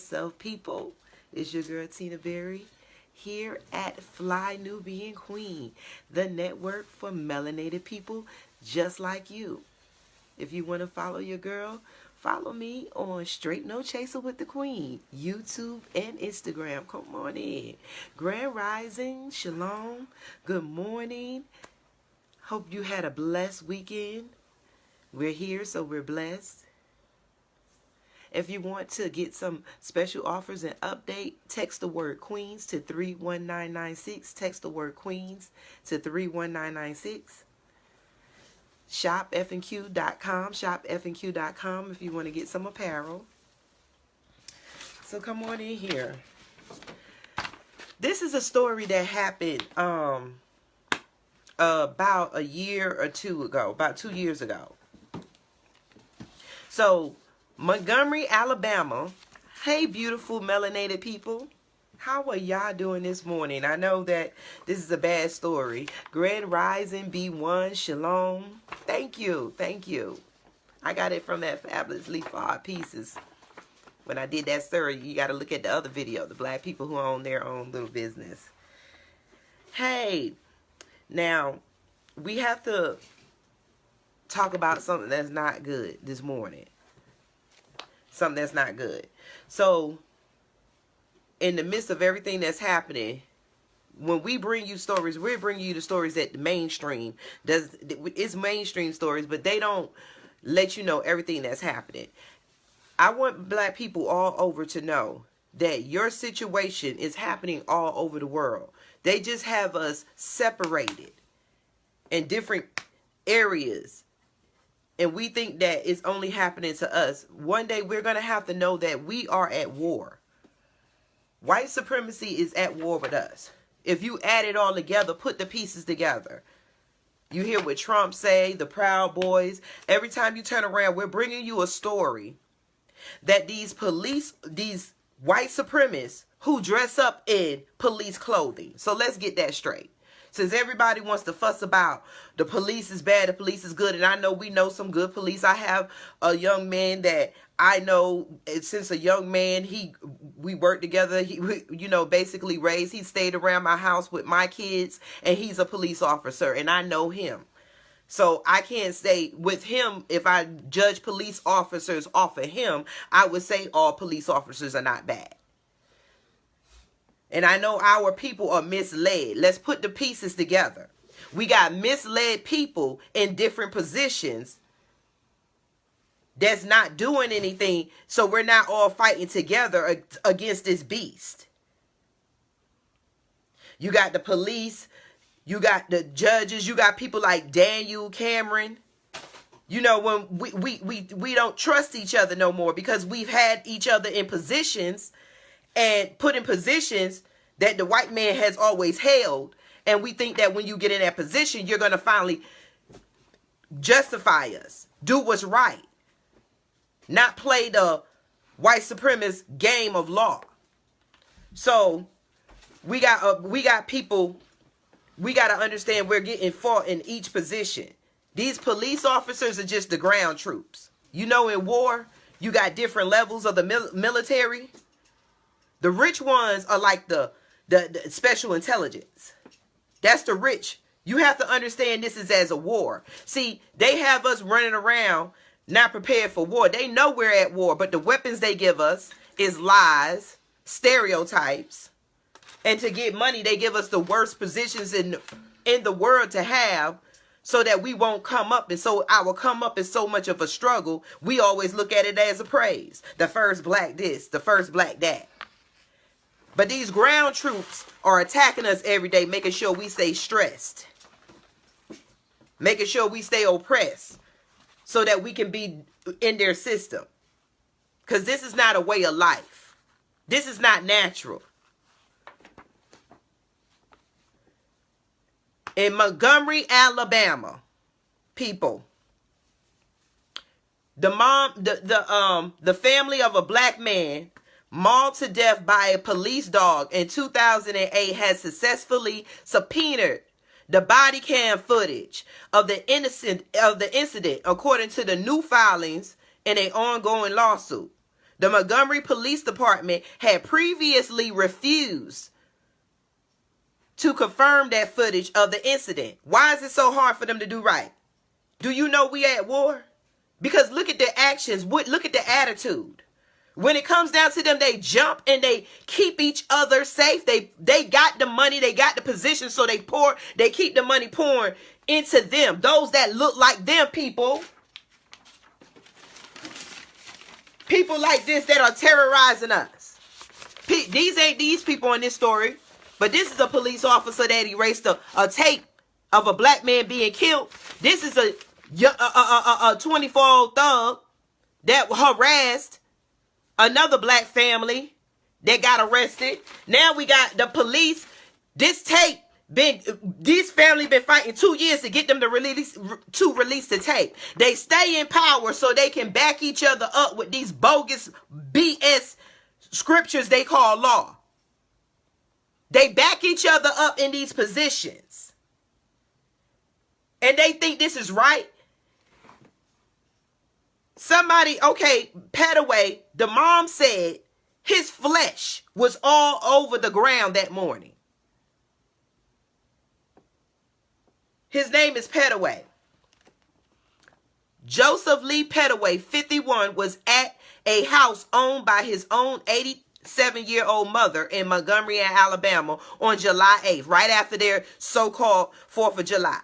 yourself, people? It's your girl Tina Berry here at Fly Nubian Queen, the network for melanated people just like you. If you want to follow your girl, follow me on Straight No Chaser with the Queen, YouTube and Instagram. Come on in. Grand Rising, Shalom, good morning. Hope you had a blessed weekend. We're here, so we're blessed. If you want to get some special offers and update, text the word Queens to 31996. Text the word Queens to 31996. ShopFNQ.com. ShopFNQ.com if you want to get some apparel. So come on in here. This is a story that happened about a year or two ago, about 2 years ago. So Montgomery, Alabama. Hey, beautiful melanated people. How are y'all doing this morning? I know that this is a bad story. Grand Rising, B1, Shalom. Thank you. Thank you. I got it from that Fabulous Leaf Art Pieces. When I did that story, you got to look at the other video, the black people who own their own little business. Hey, now, we have to talk about something that's not good this morning. Something that's not good. So, in the midst of everything that's happening, when we bring you stories, we're bringing you the stories that the mainstream does. It's mainstream stories, but they don't let you know everything that's happening. I want black people all over to know that your situation is happening all over the world. They just have us separated in different areas. And we think that it's only happening to us. One day we're going to have to know that we are at war. White supremacy is at war with us. If you add it all together, put the pieces together. You hear what Trump say, the Proud Boys. Every time you turn around, we're bringing you a story that these white supremacists who dress up in police clothing. So let's get that straight. Since everybody wants to fuss about the police is bad, the police is good, and I know we know some good police. I have a young man that I know since a young man. We worked together. He basically raised. He stayed around my house with my kids, and he's a police officer, and I know him. So I can't say with him, if I judge police officers off of him, I would say all police officers are not bad. And I know our people are misled. Let's put the pieces together. We got misled people in different positions that's not doing anything. So we're not all fighting together against this beast. You got the police. You got the judges. You got people like Daniel Cameron. You know, when we don't trust each other no more because we've had each other in positions and put in positions that the white man has always held. And we think that when you get in that position, you're going to finally justify us. Do what's right. Not play the white supremacist game of law. So we got people, we got to understand we're getting fought in each position. These police officers are just the ground troops. You know, in war, you got different levels of the military. The rich ones are like the special intelligence. That's the rich. You have to understand this is as a war. See, they have us running around not prepared for war. They know we're at war, but the weapons they give us is lies, stereotypes, and to get money, they give us the worst positions in the world to have so that we won't come up. And so our come up is so much of a struggle. We always look at it as a praise. The first black this, the first black that. But these ground troops are attacking us every day, making sure we stay stressed. Making sure we stay oppressed so that we can be in their system. Because this is not a way of life. This is not natural. In Montgomery, Alabama, people, the family of a black man mauled to death by a police dog in 2008 has successfully subpoenaed the body cam footage of the incident, according to the new filings in an ongoing lawsuit. The Montgomery Police Department had previously refused to confirm that footage of the incident. Why is it so hard for them to do right? Do you know we at war? Because look at their actions. Look at the attitude. When it comes down to them, they jump and they keep each other safe. They got the money, they got the position, so they keep the money pouring into them. Those that look like them, people. People like this that are terrorizing us. These ain't these people in this story, but this is a police officer that erased a tape of a black man being killed. This is a 24-year-old thug that harassed another black family that got arrested. Now we got the police. This tape this family been fighting 2 years to get them to release the tape. They stay in power so they can back each other up with these bogus BS scriptures they call law. They back each other up in these positions. And they think this is right. Somebody, okay, Petaway, the mom said his flesh was all over the ground that morning. His name is Petaway. Joseph Lee Petaway, 51, was at a house owned by his own 87-year-old mother in Montgomery, Alabama on July 8th, right after their so-called 4th of July.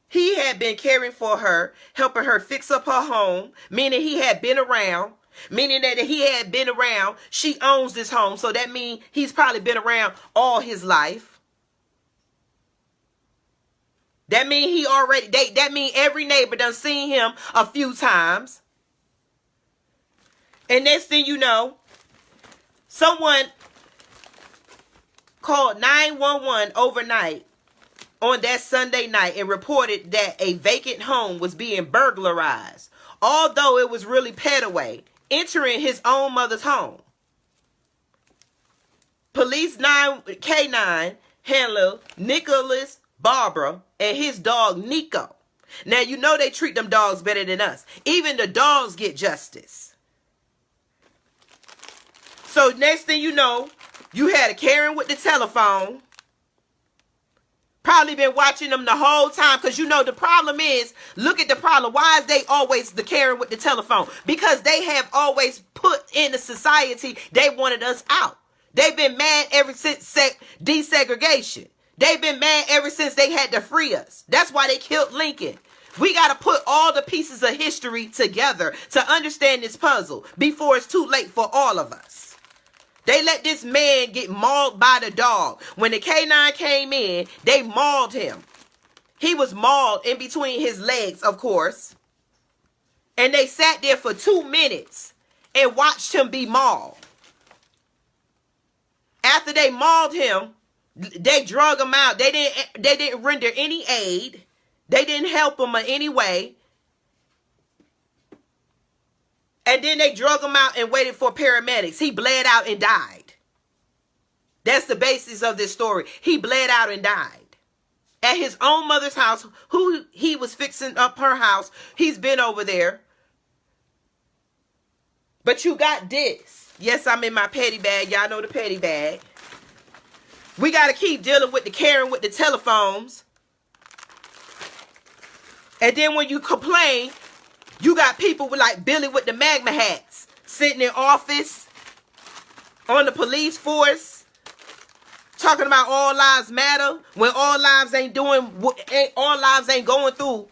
He had been caring for her, helping her fix up her home, meaning he had been around, meaning that he had been around. She owns this home, so that means he's probably been around all his life. That mean that mean every neighbor done seen him a few times. And next thing you know, someone called 911 overnight on that Sunday night and reported that a vacant home was being burglarized, although it was really Petaway entering his own mother's home. Police K9 handler Nicholas Barbara and his dog Nico. Now you know they treat them dogs better than us. Even the dogs get justice. So next thing you know, you had a Karen with the telephone. Probably been watching them the whole time, because you know the problem is, look at the problem. Why is they always the Karen with the telephone? Because they have always put in the society they wanted us out. They've been mad ever since desegregation. They've been mad ever since they had to free us. That's why they killed Lincoln. We got to put all the pieces of history together to understand this puzzle before it's too late for all of us. They let this man get mauled by the dog. When the K9 came in, they mauled him. He was mauled in between his legs, of course. And they sat there for 2 minutes and watched him be mauled. After they mauled him, they drug him out. They didn't render any aid. They didn't help him in any way. And then they drug him out and waited for paramedics. He bled out and died. That's the basis of this story. He bled out and died. At his own mother's house, who he was fixing up her house. He's been over there. But you got this. Yes, I'm in my petty bag. Y'all know the petty bag. We got to keep dealing with the Karen with the telephones. And then when you complain, you got people with like Billy with the magma hats sitting in office on the police force talking about all lives matter when all lives ain't going through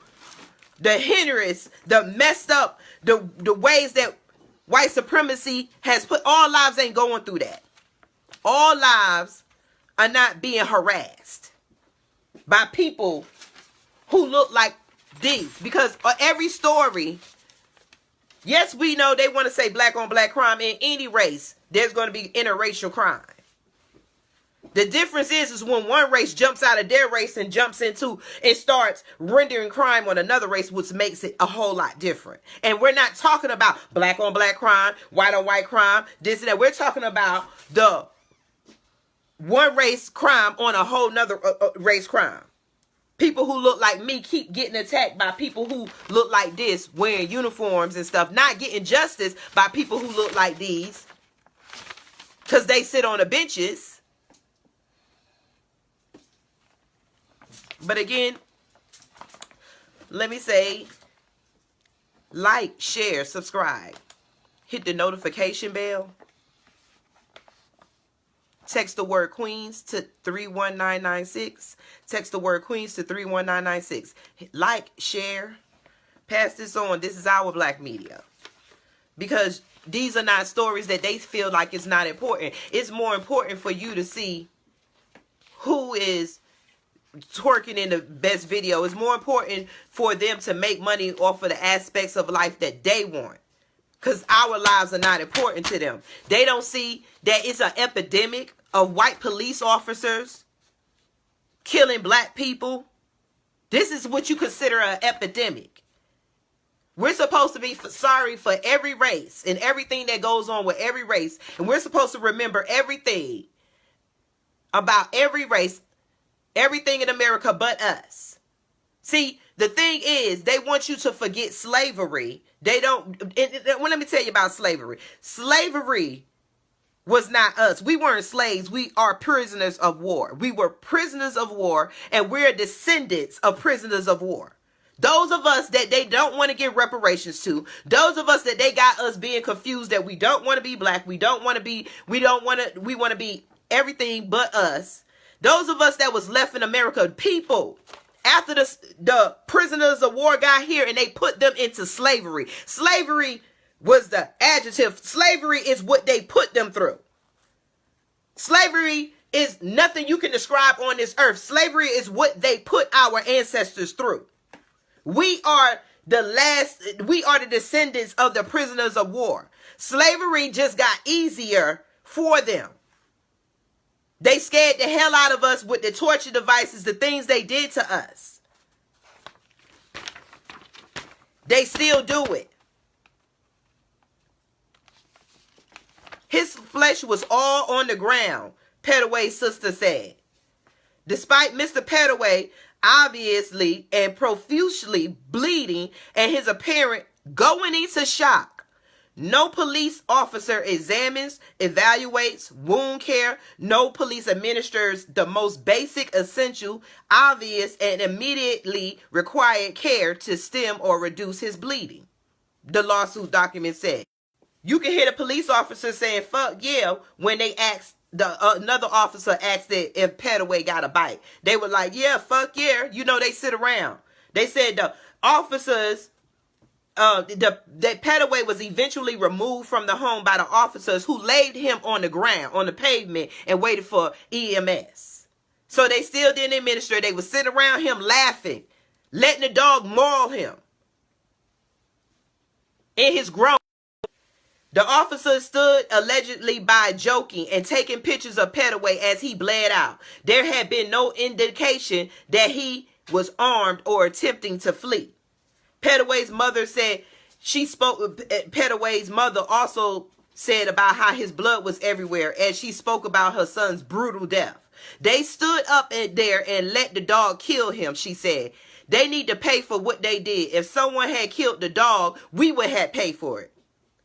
the hindrance, the messed up, the ways that white supremacy has put. All lives ain't going through that. All lives are not being harassed by people who look like these. Because every story, yes, we know they want to say black on black crime. In any race, there's going to be interracial crime. The difference is when one race jumps out of their race and jumps into and starts rendering crime on another race, which makes it a whole lot different. And we're not talking about black on black crime, white on white crime, this and that. We're talking about the one race crime on a whole nother race crime. People who look like me keep getting attacked by people who look like this, wearing uniforms and stuff, not getting justice by people who look like these, because they sit on the benches. But again, let me say, like, share, subscribe, hit the notification bell. Text the word Queens to 31996. Text the word Queens to 31996. Like, share, pass this on. This is our black media. Because these are not stories that they feel like it's not important. It's more important for you to see who is twerking in the best video. It's more important for them to make money off of the aspects of life that they want. Because our lives are not important to them. They don't see that it's an epidemic of white police officers killing black people. This is what you consider an epidemic. We're supposed to be sorry for every race and everything that goes on with every race. And we're supposed to remember everything about every race, everything in America but us. See, the thing is, they want you to forget slavery. They don't. Well, let me tell you about slavery. Slavery was not us. We weren't slaves. We are prisoners of war. We were prisoners of war, and we're descendants of prisoners of war. Those of us that they don't want to give reparations to, those of us that they got us being confused that we don't want to be black, we want to be everything but us. Those of us that was left in America, people, after the prisoners of war got here and they put them into slavery. Slavery was the adjective. Slavery is what they put them through. Slavery is nothing you can describe on this earth. Slavery is what they put our ancestors through. We are the descendants of the prisoners of war. Slavery just got easier for them. They scared the hell out of us with the torture devices, the things they did to us. They still do it. His flesh was all on the ground, Petaway's sister said. Despite Mr. Petaway obviously and profusely bleeding and his apparent going into shock, no police officer examines, evaluates wound care. No police administers the most basic, essential, obvious, and immediately required care to stem or reduce his bleeding, the lawsuit document said. You can hear the police officer saying, fuck yeah, when they asked, another officer asked if Petaway got a bite. They were like, yeah, fuck yeah. You know, they sit around. They said the officers... that Petaway was eventually removed from the home by the officers who laid him on the ground, on the pavement, and waited for EMS. So they still didn't administer. They would sit around him laughing, letting the dog maul him in his groin. The officer stood allegedly by joking and taking pictures of Petaway as he bled out. There had been no indication that he was armed or attempting to flee. Petaway's mother said Petaway's mother also said about how his blood was everywhere as she spoke about her son's brutal death. They stood up there and let the dog kill him, she said. They need to pay for what they did. If someone had killed the dog, we would have paid for it.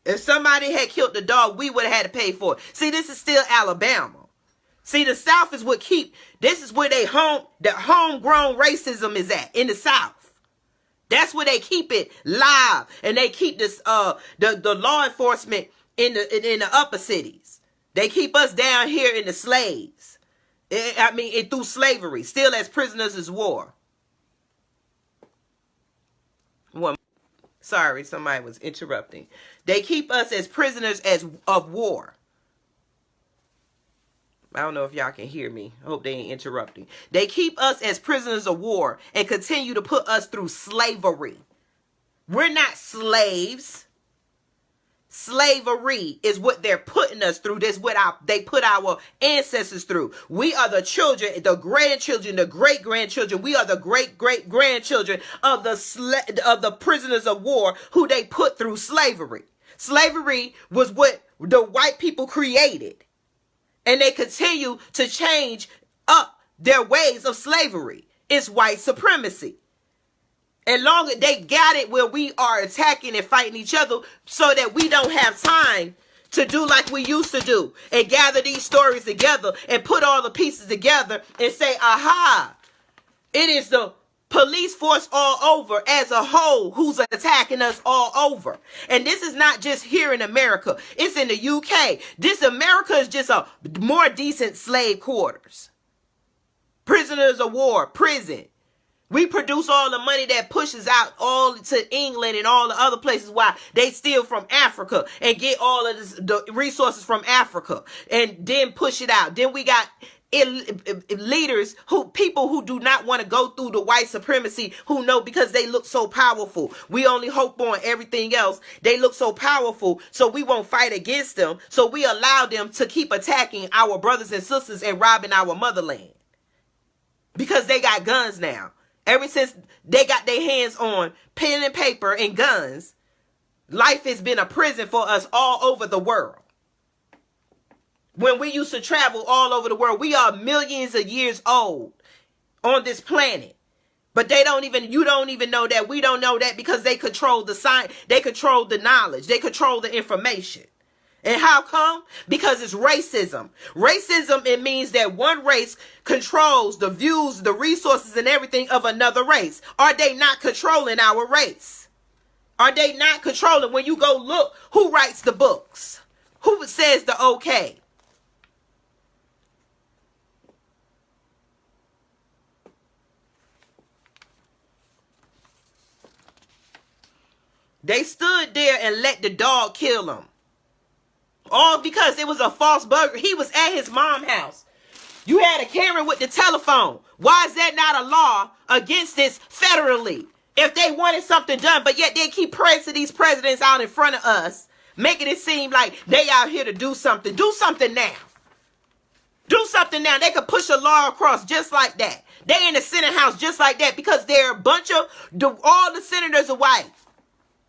If somebody had killed the dog, we would have had to pay for it. See, this is still Alabama. See, the South is this is where the homegrown racism is at, in the South. That's where they keep it live, and they keep this the law enforcement in the upper cities. They keep us down here in the slaves. Through slavery, still as prisoners of war. Sorry, somebody was interrupting. They keep us as prisoners of war. I don't know if y'all can hear me. I hope they ain't interrupting. They keep us as prisoners of war and continue to put us through slavery. We're not slaves. Slavery is what they're putting us through. This is what they put our ancestors through. We are the children, the grandchildren, the great-grandchildren. We are the great-great-grandchildren of the prisoners of war who they put through slavery. Slavery was what the white people created. And they continue to change up their ways of slavery. It's white supremacy. And longer they got it where we are attacking and fighting each other so that we don't have time to do like we used to do and gather these stories together and put all the pieces together and say, aha, it is the police force all over as a whole who's attacking us all over. And this is not just here in America. It's in the UK. This America is just a more decent slave quarters. Prisoners of war, prison. We produce all the money that pushes out all to England and all the other places while they steal from Africa and get all of the resources from Africa and then push it out. Then we got leaders people who do not want to go through the white supremacy, who know because they look so powerful. We only hope on everything else. They look so powerful, so we won't fight against them. So we allow them to keep attacking our brothers and sisters and robbing our motherland because they got guns now. Ever since they got their hands on pen and paper and guns, life has been a prison for us all over the world. When we used to travel all over the world, we are millions of years old on this planet. But you don't even know that. We don't know that because they control the science, they control the knowledge, they control the information. And how come? Because it's racism. Racism, it means that one race controls the views, the resources, and everything of another race. Are they not controlling our race? Are they not controlling? When you go look, who writes the books? Who says the okay? They stood there and let the dog kill him. All because it was a false burger. He was at his mom's house. You had a Karen with the telephone. Why is that not a law against this federally? If they wanted something done, but yet they keep pressing these presidents out in front of us, making it seem like they out here to do something. Do something now. Do something now. They could push a law across just like that. They in the Senate House just like that because they're a bunch of, all the senators are white.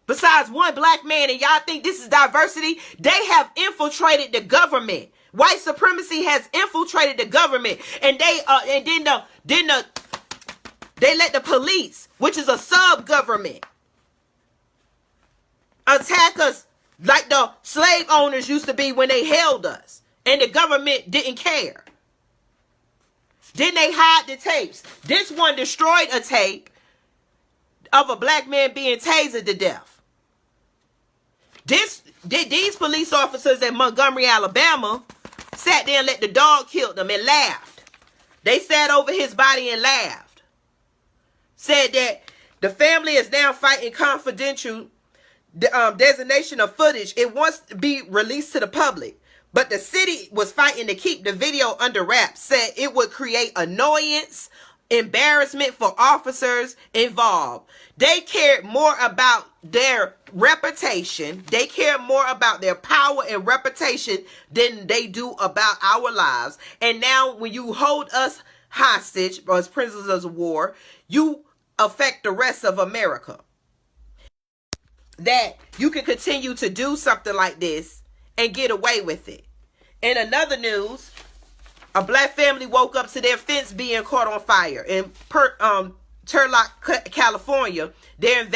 Besides one black man, and y'all think this is diversity? They have infiltrated the government. White supremacy has infiltrated the government, and they let the police, which is a sub-government, attack us like the slave owners used to be when they held us, and the government didn't care. Then they hide the tapes. This one destroyed a tape of a black man being tasered to death. These police officers in Montgomery, Alabama, sat there and let the dog kill them and laughed. They sat over his body and laughed. Said that the family is now fighting confidential designation of footage. It wants to be released to the public. But the city was fighting to keep the video under wraps. Said it would create annoyance, embarrassment for officers involved. They cared more about their reputation. They care more about their power and reputation than they do about our lives. And now when you hold us hostage or as prisoners of war, you affect the rest of America. That you can continue to do something like this and get away with it. In another news, a black family woke up to their fence being caught on fire in Turlock, California. They're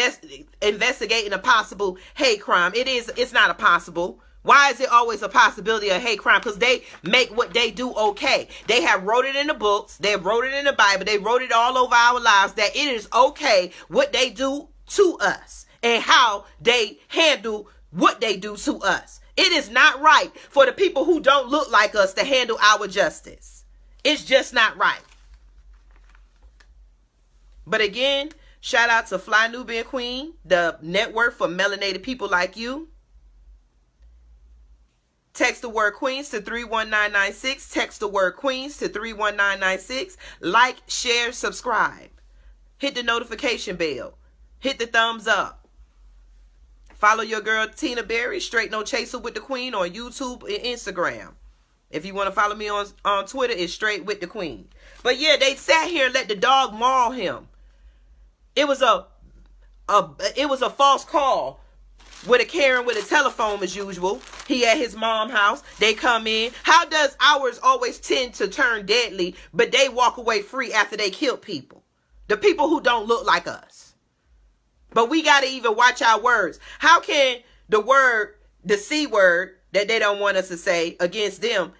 investigating a possible hate crime. It's not a possible. Why is it always a possibility of hate crime? Because they make what they do okay. They have wrote it in the books. They wrote it in the Bible. They wrote it all over our lives that it is okay what they do to us and how they handle what they do to us. It is not right for the people who don't look like us to handle our justice. It's just not right. But again, shout out to Fly Nubian Queen, the network for melanated people like you. Text the word Queens to 31996. Text the word Queens to 31996. Like, share, subscribe. Hit the notification bell. Hit the thumbs up. Follow your girl Tina Berry, Straight No Chaser with the Queen, on YouTube and Instagram. If you want to follow me on Twitter, it's Straight with the Queen. But yeah, they sat here and let the dog maul him. It was a false call with a Karen with a telephone as usual. He at his mom's house. They come in. How does ours always tend to turn deadly, but they walk away free after they kill people? The people who don't look like us. But we got to even watch our words. How can the C word that they don't want us to say against them,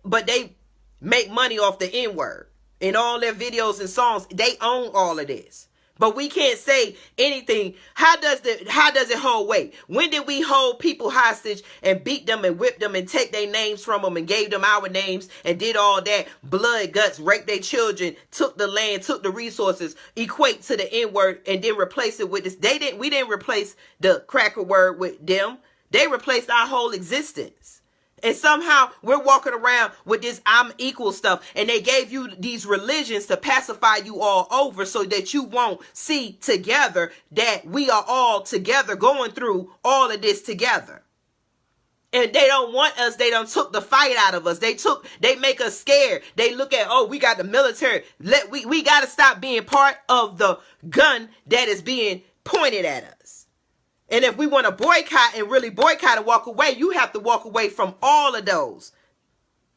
but they make money off the N word in all their videos and songs? They own all of this. But we can't say anything. How does it hold weight? When did we hold people hostage and beat them and whip them and take their names from them and gave them our names and did all that blood, guts, raped their children, took the land, took the resources, equate to the N word, and then replace it with this? We didn't replace the cracker word with them. They replaced our whole existence. And somehow we're walking around with this I'm equal stuff. And they gave you these religions to pacify you all over so that you won't see together that we are all together going through all of this together. And they don't want us. They done took the fight out of us. They make us scared. They look at, oh, we got the military. We got to stop being part of the gun that is being pointed at us. And if we want to boycott and really boycott and walk away, you have to walk away from all of those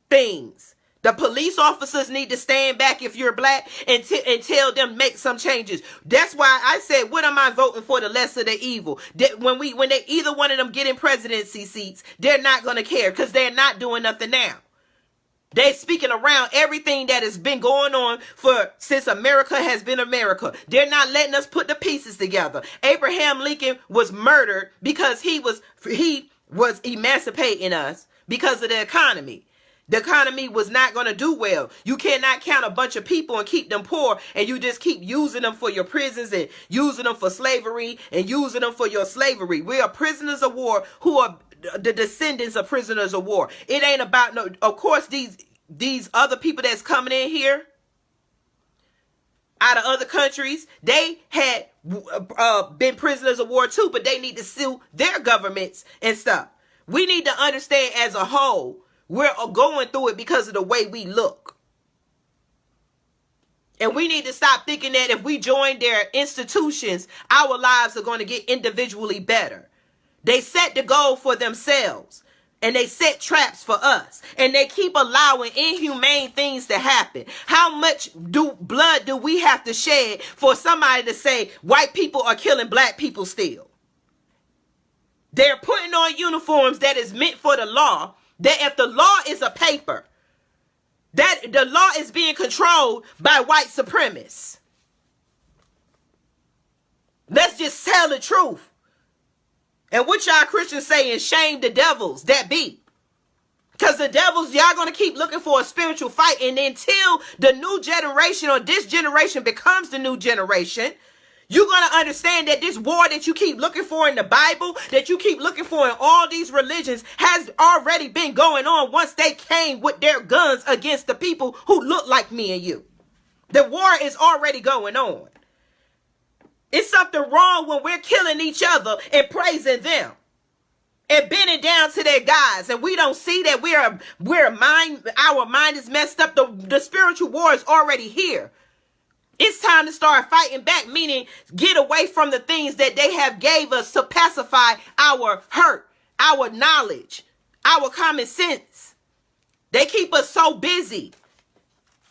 things. The police officers need to stand back if you're black and tell them make some changes. That's why I said, what am I voting for? The lesser the evil. When they either one of them get in presidency seats, they're not going to care because they're not doing nothing now. They're speaking around everything that has been going on since America has been America. They're not letting us put the pieces together. Abraham Lincoln was murdered because he was emancipating us because of the economy. The economy was not going to do well. You cannot count a bunch of people and keep them poor and you just keep using them for your prisons and using them for slavery and using them for your slavery. We are prisoners of war who are the descendants of prisoners of war. It ain't about no. Of course, these other people that's coming in here out of other countries, they had been prisoners of war too, but they need to sue their governments and stuff. We need to understand as a whole, we're going through it because of the way we look. And we need to stop thinking that if we join their institutions, our lives are going to get individually better. They set the goal for themselves and they set traps for us and they keep allowing inhumane things to happen. How much blood do we have to shed for somebody to say white people are killing black people still? They're putting on uniforms that is meant for the law, that if the law is a paper, that the law is being controlled by white supremacists. Let's just tell the truth. And what y'all Christians saying, shame the devils that be. Because the devils, y'all going to keep looking for a spiritual fight. And until the new generation or this generation becomes the new generation, you're going to understand that this war that you keep looking for in the Bible, that you keep looking for in all these religions, has already been going on once they came with their guns against the people who look like me and you. The war is already going on. It's something wrong when we're killing each other and praising them and bending down to their guys. And we don't see that our mind is messed up. The spiritual war is already here. It's time to start fighting back, meaning get away from the things that they have gave us to pacify our hurt, our knowledge, our common sense. They keep us so busy.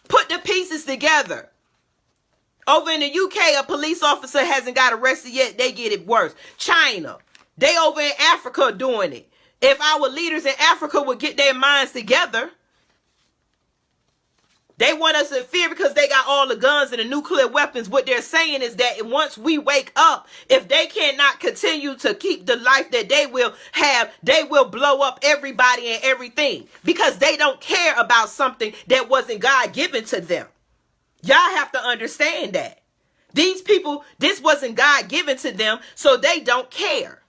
Put the pieces together. Over in the UK, a police officer hasn't got arrested yet. They get it worse. China, they over in Africa doing it. If our leaders in Africa would get their minds together, they want us in fear because they got all the guns and the nuclear weapons. What they're saying is that once we wake up, if they cannot continue to keep the life that they will have, they will blow up everybody and everything because they don't care about something that wasn't God given to them. Y'all have to understand that. These people, this wasn't God given to them, so they don't care.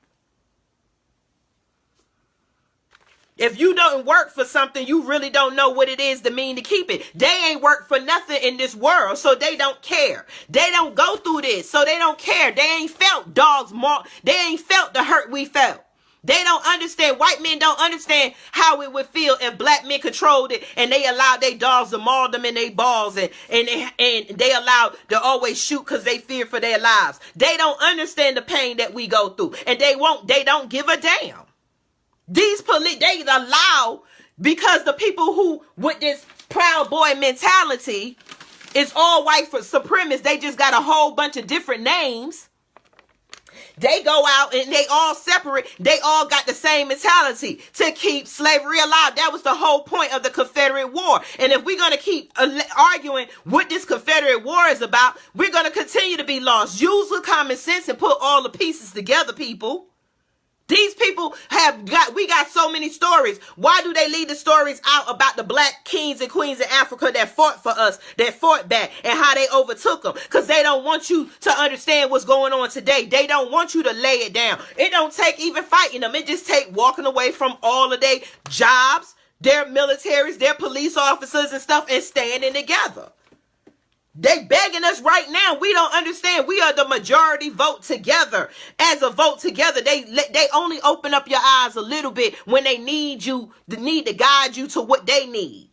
If you don't work for something, you really don't know what it is to mean to keep it. They ain't worked for nothing in this world, so they don't care. They don't go through this, so they don't care. They ain't felt Dog Maul. They ain't felt the hurt we felt. They don't understand. White men don't understand how it would feel if black men controlled it and they allowed their dogs to maul them in their balls and they allowed to always shoot because they fear for their lives. They don't understand the pain that we go through and they don't give a damn. These police, they allow, because the people who with this Proud Boy mentality, It's all white supremacists. They just got a whole bunch of different names. They go out and they all separate. They all got the same mentality to keep slavery alive. That was the whole point of the Confederate War. And if we're going to keep arguing what this Confederate War is about, we're going to continue to be lost. Use the common sense and put all the pieces together, people. These people we got so many stories. Why do they leave the stories out about the black kings and queens in Africa that fought for us, that fought back, and how they overtook them? Because they don't want you to understand what's going on today. They don't want you to lay it down. It don't take even fighting them. It just take walking away from all of their jobs, their militaries, their police officers and stuff, and standing together. They begging us right now. We don't understand. We are the majority vote together. As a vote together, they only open up your eyes a little bit when they need to guide you to what they need.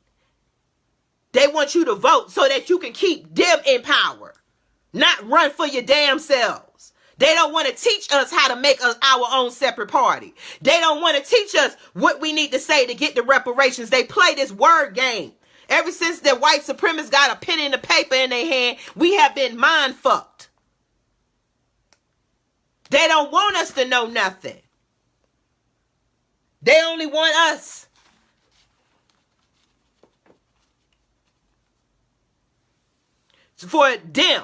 They want you to vote so that you can keep them in power, not run for your damn selves. They don't want to teach us how to make us our own separate party. They don't want to teach us what we need to say to get the reparations. They play this word game. Ever since the white supremacists got a pen and a paper in their hand, we have been mind fucked. They don't want us to know nothing. They only want us. For them.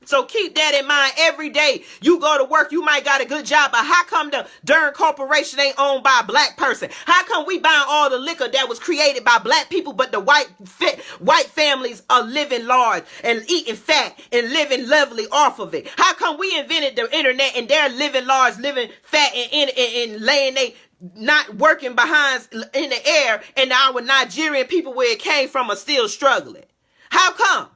So keep that in mind every day. You go to work, you might got a good job, but how come the darn corporation ain't owned by a black person? How come we buying all the liquor that was created by black people, but the white families are living large and eating fat and living lovely off of it? How come we invented the internet and they're living large, living fat and laying they not working behind in the air, and our Nigerian people where it came from are still struggling? How come?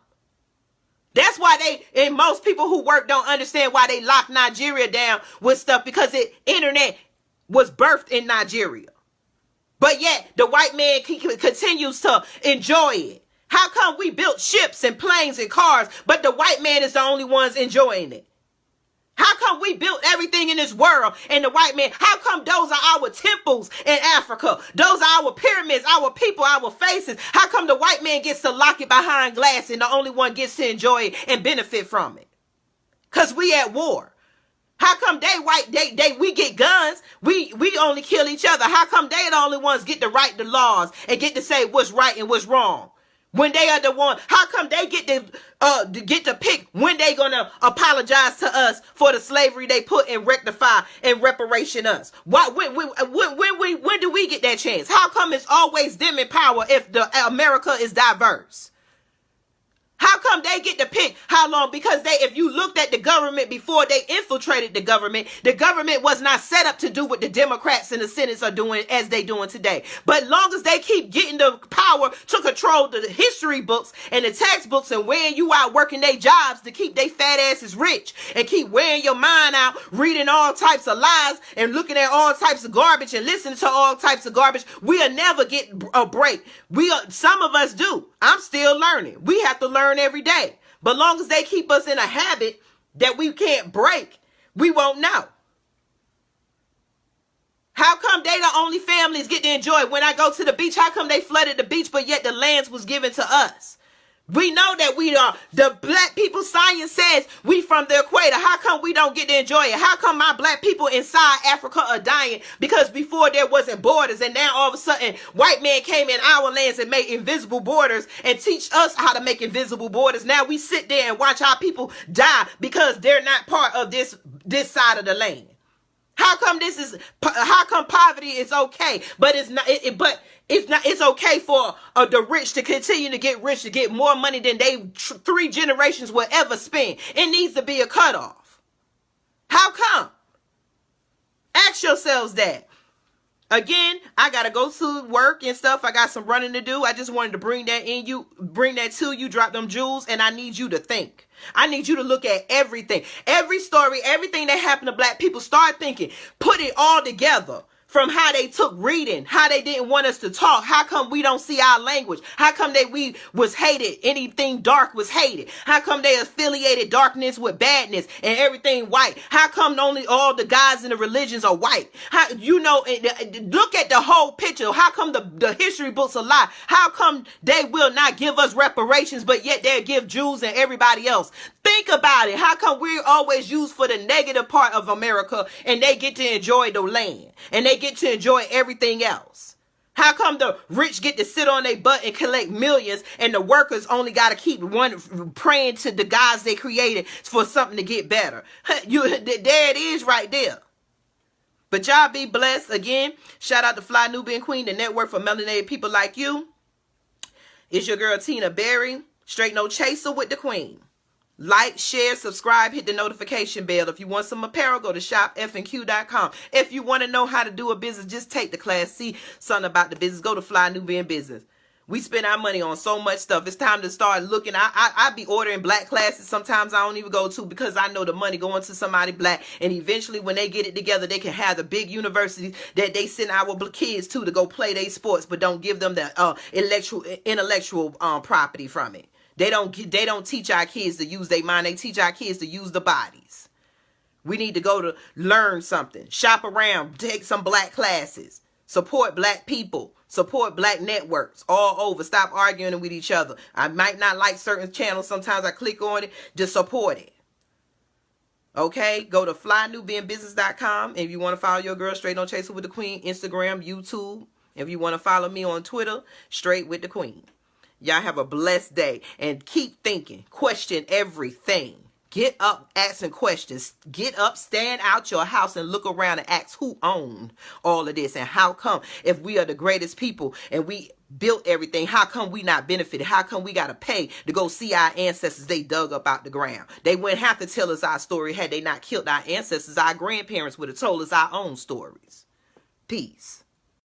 That's why and most people who work don't understand why they lock Nigeria down with stuff, because the internet was birthed in Nigeria. But yet the white man continues to enjoy it. How come we built ships and planes and cars, but the white man is the only ones enjoying it? How come we built everything in this world and the white man? How come those are our temples in Africa? Those are our pyramids, our people, our faces. How come the white man gets to lock it behind glass and the only one gets to enjoy it and benefit from it? Because we at war. How come we get guns? We only kill each other. How come they the only ones get to write the laws and get to say what's right and what's wrong? When they are the one, how come they get to pick when they gonna apologize to us for the slavery they put and rectify and reparation us? Why when do we get that chance? How come it's always them in power if America is diverse? How come they get to pick how long? Because if you looked at the government before they infiltrated the government was not set up to do what the Democrats and the Senate are doing as they doing today. But long as they keep getting the power to control the history books and the textbooks and wearing you out working their jobs to keep their fat asses rich and keep wearing your mind out, reading all types of lies and looking at all types of garbage and listening to all types of garbage, we'll never get a break. Some of us do. I'm still learning. We have to learn every day. But long as they keep us in a habit that we can't break, we won't know. How come they the only families get to enjoy? When I go to the beach, how come they flooded the beach, but yet the lands was given to us? We know that we are, the black people, science says we from the equator. How come we don't get to enjoy it? How come my black people inside Africa are dying? Because before there wasn't borders, and now all of a sudden white man came in our lands and made invisible borders and teach us how to make invisible borders. Now we sit there and watch our people die because they're not part of this side of the land. How come poverty is okay, but it's not, it's okay for the rich to continue to get rich, to get more money than they 3 generations will ever spend. It needs to be a cutoff. How come? Ask yourselves that. Again, I got to go to work and stuff. I got some running to do. I just wanted to bring that to you, drop them jewels, and I need you to think. I need you to look at everything, every story, everything that happened to black people. Start thinking, put it all together. From how they took reading, how they didn't want us to talk. How come we don't see our language? How come we was hated? Anything dark was hated. How come they affiliated darkness with badness and everything white? How come only all the guys in the religions are white? How, look at the whole picture. How come the history books a lie? How come they will not give us reparations, but yet they'll give Jews and everybody else? Think about it. How come we're always used for the negative part of America and they get to enjoy the land and they get to enjoy everything else? How come the rich get to sit on their butt and collect millions and the workers only got to keep praying to the gods they created for something to get better? There it is right there. But y'all be blessed. Again, shout out to Fly Nubian Queen, the network for melanated people like you. It's your girl Tina Berry, straight no chaser with the queen. Like, share, subscribe, hit the notification bell. If you want some apparel, go to shopfnq.com. If you want to know how to do a business, just take the class. See something about the business. Go to Fly Nubian Business. We spend our money on so much stuff. It's time to start looking. I be ordering black classes. Sometimes I don't even go to because I know the money going to somebody black. And eventually when they get it together, they can have the big universities that they send our kids to go play their sports, but don't give them the intellectual property from it. They don't teach our kids to use their mind. They teach our kids to use the bodies. We need to go to learn something. Shop around. Take some black classes. Support black people. Support black networks all over. Stop arguing with each other. I might not like certain channels. Sometimes I click on it. Just support it. Okay? Go to flynubianbusiness.com. If you want to follow your girl, Straight No Chaser with the Queen, Instagram, YouTube. If you want to follow me on Twitter, Straight with the Queen. Y'all have a blessed day and keep thinking. Question everything. Get up asking questions. Get up, stand out your house and look around and ask who owned all of this and how come if we are the greatest people and we built everything, how come we not benefited? How come we got to pay to go see our ancestors they dug up out the ground? They wouldn't have to tell us our story had they not killed our ancestors. Our grandparents would have told us our own stories. Peace.